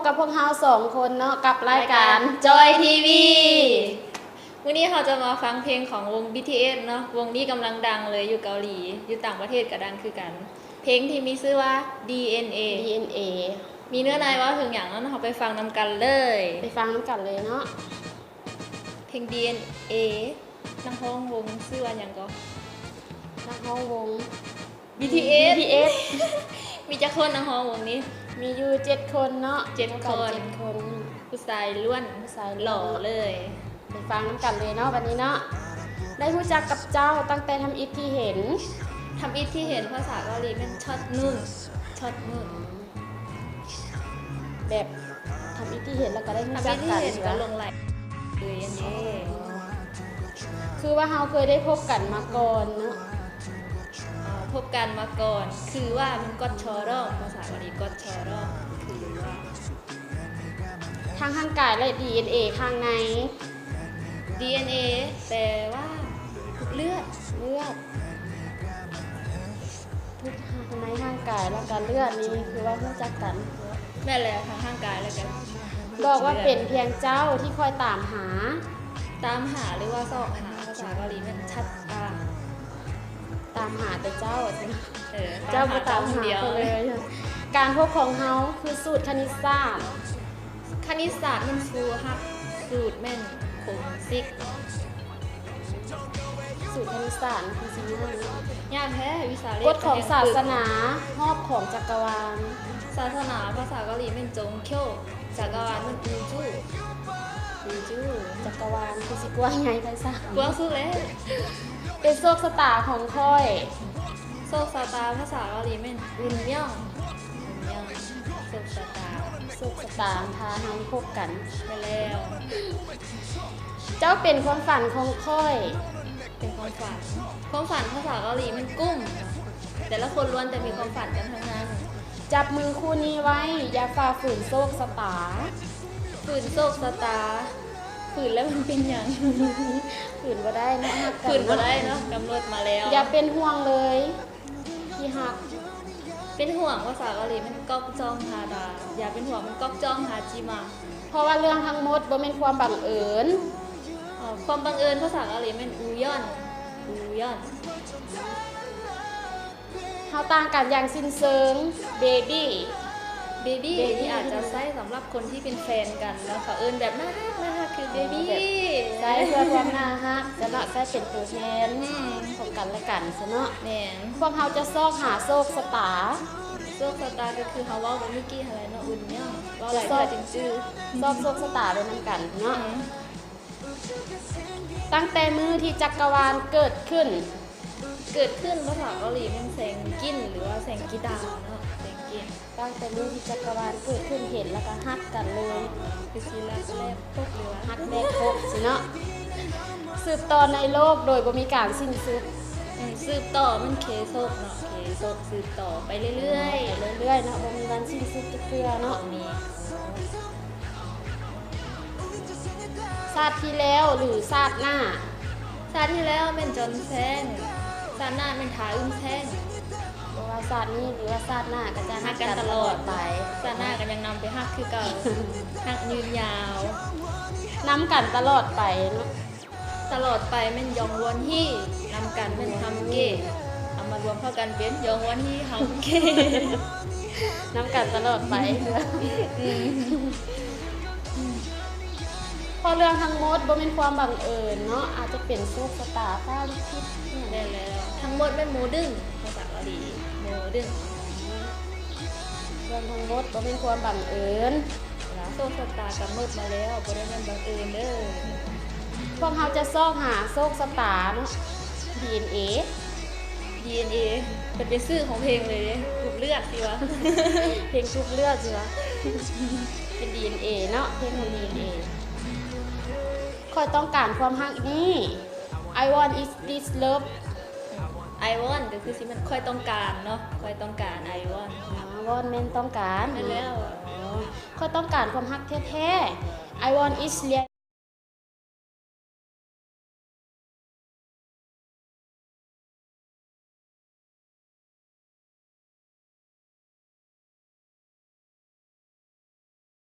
กับพวกเรา2 คนเนาะกับรายการจอยทีวีวันนี้เราจะมาฟังเพลงของวง BTS เนาะวงนี้กำลังดังเลยอยู่เกาหลีอยู่ต่างประเทศก็ดังคือกันเพลงที่มีชื่อว่า DNA มีเนื้อในว่าถึงอย่างนั้นเราไปฟังนำกันเลยไปฟังนำกันเลยเนาะเพลง DNA นักร้องวงชื่อว่าอย่างก็นักร้องวง BTS มีจักคนนักร้องวงนี้มีอยู่7 คนเนาะ7 คนผู้ชายล้วนผู้ชายหล่อเลยไปฟังนำกันเลยเนาะวันนี้เนาะได้รู้จักกับเจ้าตั้งแต่ทำอิฐที่เห็นภาษาเกาหลีเป็นช็อตนุ่นแบบทำอิฐที่เห็นแล้วก็ได้รู้จักกันก็ลงไหลเลยอันนี้คือว่าเราเคยได้พบกันมาก่อนเนาะพบกันมาก่อนคือว่ามันก็ชอรอภาษาเกาหลีก็ชอรอคือว่าทางร่างกายและ DNA ข้างใน DNA แปลว่าเลือดทุกข้างในร่างกายแล้วการเลือดนี้คือว่ารู้จักกันแม่แหละทางร่างกายแล้วกันบอกว่าเป็นเพียงเจ้าที่คอยตามหาหรือว่าสอบหาภาษาเกาหลีมันชัดตามหาแต่เจ้าเจ้าตามหาเลยการพบของเฮาคือสูตรคณิตศาสตร์มันฟูฮักสูตรแม่นคงซิกสูตรคณิตศาสตร์คือสิ่งยากแท้วิชาเลขกฎของศาสนารอบของจักรวาลศาสนาภาษาเกาหลีเป็นจงเคียวจักรวาลมันอูจูจักรวาลคือสิกว้างใหญ่ไพศาลกว้างสุดเลยเป็นโชคชะตาของค่อยโชคชะตาภาษาเกาหลีเป็นอุนย่องโชคชะตาพาเฮาพบกันไปแล้วเจ้าเป็นความฝันของค่อยเป็นความฝันภาษาเกาหลีมันกุ้มแต่ละคนล้วนแต่มีความฝันกันทั้งนั้นจับมือคู่นี้ไว้อย่าฝ่าฝืนโชคชะตาฝืนแล้วมันเป็นอย่างฝืนบ่ได้เนาะฝืนบ่ได้เนาะกำหนดมาแล้วอย่าเป็นห่วงเลยที่ฮักเป็นห่วงภาษาเกาหลีมันก๊อกจ้องฮาดาอย่าเป็นห่วงมันก๊อกจ้องฮาจิมาเพราะว่าเรื่องทั้งหมดบ่แม่นความบังเอิญความบังเอิญภาษาเกาหลีมันอูย่อนเฮาต่างกันอย่างสิ้นเชิงเบบี้ที่อาจจะใช้สำหรับคนที่เป็นแฟนกันแล้วเขาเอิญแบบน่ารักคือเบบี้ใช้เพื่อความน่ารักจะเนาะใช้เป็นตัวแทนของกันและกันซะเนาะแม่นพวกเฮาจะซอกหาโชคชะตาก็คือเฮาเว้าบ่มีกี้อะไรเนาะอุ่นเนี่ยเว้าหลายเทื่อจริงซื่อซอกโชคชะตาไว้นำกันเนาะตั้งแต่มื้อที่จักรวาลเกิดขึ้นภาษาเกาหลีมันแสงกิ้นหรือว่าแสงกีดาเนาะแสงกิ้นตั้งแต่มื้อที่จักรวาลเกิดขึ้นเห็นแล้วก็ฮักกันเลยคือสิแรกพบหรือว่าฮักแรกพบสิเนาะสืบต่อในโลกโดยบ่มีการสิ้นสุดสืบต่อมันเคโซกเนาะสืบต่อไปเรื่อยๆเนาะบ่มีวันสิ้นสุดจักเทื่อเนาะมีชาติที่แล้วหรือชาติหน้าที่แล้วเป็นจนแซงชาติหน้าเป็นทาอึ้งแซงเพราะว่าชาตินี้หรือว่าชาติหน้าก็จะฮักกันตลอดไปชาติหน้าก็ยังนำไปฮักคือเก่าฮักยืนยาวนำกันตลอดไปเนาะตลอดไปมันยองวนที่นำกันเป็นทำเก๋เอามารวมเข้ากันเป็นยองวนที่ทำเก๋นำกันตลอดไปพอเรื่องทั้งหมดบ่เป็นความบังเอิญเนาะอาจจะเป็นโชคชะตาฟ้าลิขิตได้แล้วทั้งหมดเป็นโมดึงภาษาเกาหลีโมดึงเรื่องทั้งหมดบ่เป็นความบังเอิญโชคชะตากำหนดมาแล้วบ่ได้เป็นบังเอิญเด้อพวกเฮาจะซอกหาโชคชะตาเนาะ DNA เป็นชื่อของเพลงเลยกรุ๊ปเลือดสิวะเพลงกรุ๊ปเลือดสิวะเป็น DNA เนาะเพลงของ DNAคอยต้องการความฮักนี้ I want is this love I want ก็คือสิมันค่อยต้องการเนาะค่อยต้องการ I want want แม่นต้องการแล้วคอยต้องการความฮักแท้ๆ I want is